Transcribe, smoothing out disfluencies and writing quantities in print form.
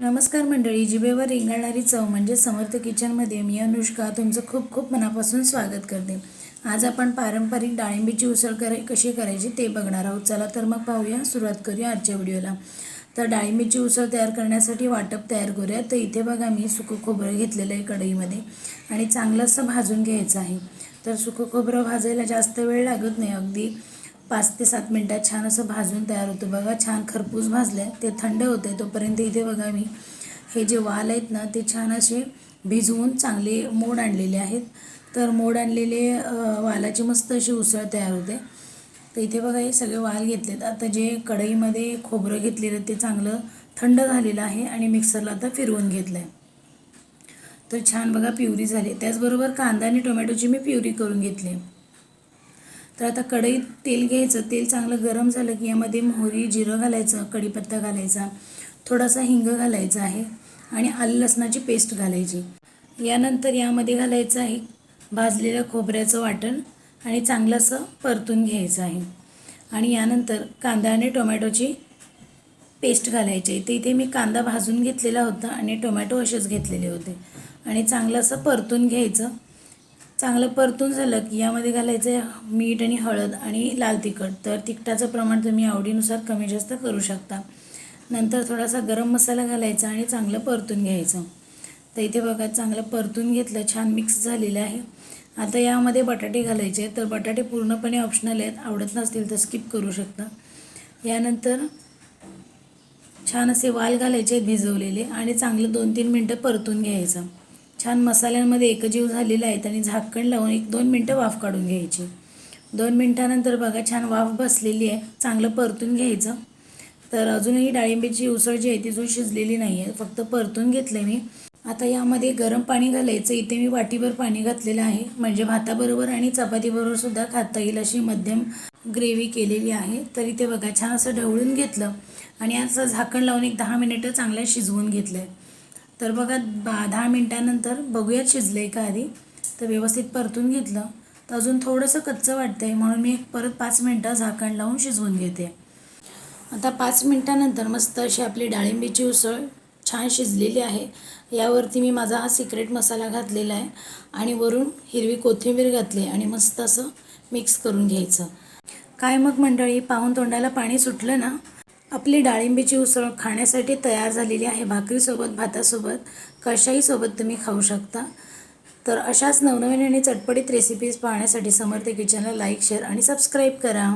नमस्कार मंडळी, जिभेवर रेंगाळणारी चव म्हणजे समर्थ किचनमध्ये मी अनुष्का तुमचं खूप खूप मनापासून स्वागत करते। आज आपण पारंपरिक डाळिंबीची उसळ कशी करायची ते बघणार आहोत। चला तर मग पाहूया, सुरुवात करूया आजच्या व्हिडिओला। तर डाळिंबीची उसळ तयार करण्यासाठी वाटप तयार करूया। तर इथे बघा मी सुकं खोबरं घेतलेलं आहे कढईमध्ये आणि चांगलं असं भाजून घ्यायचं आहे। तर सुकं खोबरं भाजायला जास्त वेळ लागत नाही, अगदी 5 ते 7 मिनटात छान असं भाजून तयार होतं। बघा छान खरपूस भाजलं आहे, ते थंड होते तोपर्यंत इथे बघा मी हे जे वाल आहेत ना ते छान असे भिजवून चांगले मोड आणलेले आहेत। तर मोड आणलेले वालाची मस्त अशी उसळ तयार होते। तर इथे बघा हे सगळे वाल घेतलेत। आता जे कढईमध्ये खोबरं घेतलेलं ते चांगलं थंड झालेलं आहे आणि मिक्सरला आता फिरवून घेतलं आहे। तर छान बघा प्युरी झाली। त्याचबरोबर कांदा आणि टोमॅटोची मी प्युरी करून घेतली। तर आता कढईत तेल घ्यायचं, तेल चांगलं गरम झालं की यामध्ये मोहरी जिरं घालायचं, कढीपत्ता घालायचा, थोडासा हिंग घालायचा आहे आणि आलं लसणाची पेस्ट घालायची। यानंतर यामध्ये घालायचं आहे भाजलेलं खोबऱ्याचं वाटण आणि चांगलं असं परतून घ्यायचं आहे। आणि यानंतर कांदा आणि टोमॅटोची पेस्ट घालायची आहे। तर इथे मी कांदा भाजून घेतलेला होता आणि टोमॅटो असेच घेतलेले होते आणि चांगलं असं परतून घ्यायचं। चांगलं परतून झालं की यामध्ये घालायचं मीठ आणि हळद आणि लाल तिखट। तर तिखटाचं प्रमाण तुम्ही आवडीनुसार कमी जास्त करू शकता। नंतर थोडासा गरम मसाला घालायचा आणि चांगलं परतून घ्यायचं। तर इथे बघा चांगलं परतून घेतलं, छान मिक्स झालेलं आहे। आता यामध्ये बटाटे घालायचे। तर बटाटे पूर्णपणे ऑप्शनल आहेत, आवडत नसतील तर स्किप करू शकता। यानंतर छान असे वाल घालायचे भिजवलेले आणि चांगलं 2-3 मिनटं परतून घ्यायचं। छान मसाल्यांमध्ये एकजीव झालेला आहे आणि झाकण लावून 1-2 मिनटं वाफ काढून घ्यायची। 2 मिनटानंतर बघा छान वाफ बसलेली आहे, चांगलं परतून घ्यायचं। तर अजूनही डाळिंबीची उसळ जी आहे ती अजून शिजलेली नाही आहे, फक्त परतून घेतलं मी। आता यामध्ये गरम पाणी घालायचं। इथे मी वाटीभर पाणी घातलेलं आहे, म्हणजे भाताबरोबर आणि चपातीबरोबर सुद्धा खाता येईल अशी मध्यम ग्रेव्ही केलेली आहे। तर इथे बघा छान असं ढवळून घेतलं आणि असं झाकण लावून 10 मिनिटं चांगलं शिजवून घेतलं आहे। तर बघा 10 मिनटानंतर बघूयात शिजलं आहे का आधी। तर व्यवस्थित परतून घेतलं, तर अजून थोडंसं कच्चं वाटतं आहे म्हणून मी परत 5 मिनटं झाकण लावून शिजवून घेते। आता 5 मिनटानंतर मस्त अशी आपली डाळिंबीची उसळ छान शिजलेली आहे। यावरती मी माझा हा सिक्रेट मसाला घातलेला आहे आणि वरून हिरवी कोथिंबीर घातली आणि मस्त असं मिक्स करून घ्यायचं। काय मग मंडळी, पाहून तोंडाला पाणी सुटलं ना? आपली डाळिंबीची उसळ खाण्यासाठी तयार झालेली आहे। भाकरीसोबत, भातासोबत, कशाही सोबत तुम्ही खाऊ शकता। तर अशाच नवनवीन आणि चटपटीत रेसिपीज पाहण्यासाठी समर्थ किचनला लाईक, शेअर आणि सबस्क्राईब करा।